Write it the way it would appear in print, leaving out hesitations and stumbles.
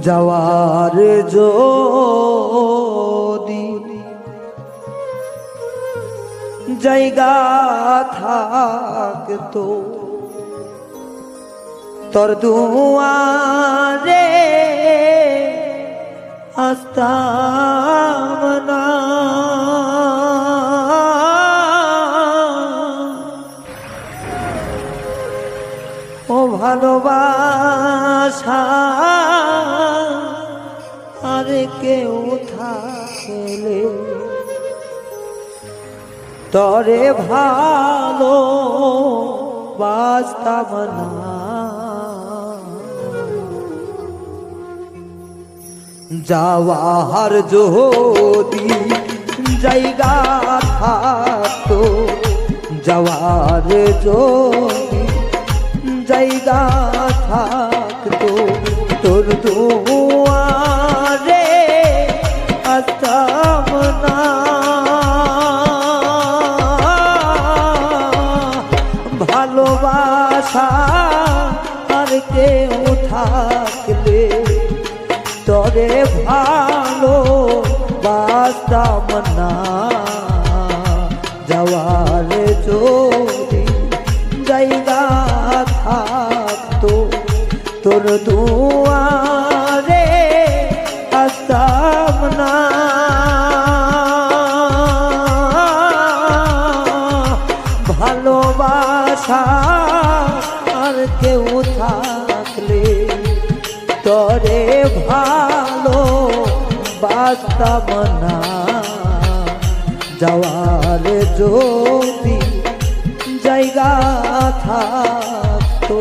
যাওয়ার যদি জায়গা থাকতো তোর দুয়ারে আসতাম না। ও ভালোবাসা আর কেউ থাকলে তরে ভালো বাসতাম না। যাওয়ার যদি জায়গা থাকতো যাওয়ার যদি জায়গা থাকতো তোর দুয়ারে আসতাম না। ভালোবাসা আর কেউ থাকলে তরে ভালো বাসতাম না। যাওয়ার যদি জায়গা থাকতো তোর দুয়ারে আসতাম না। ভালোবাসা আর কেউ থাকলে তরে ভালো বাসতাম না। যাওয়ার যদি জায়গা থাকতো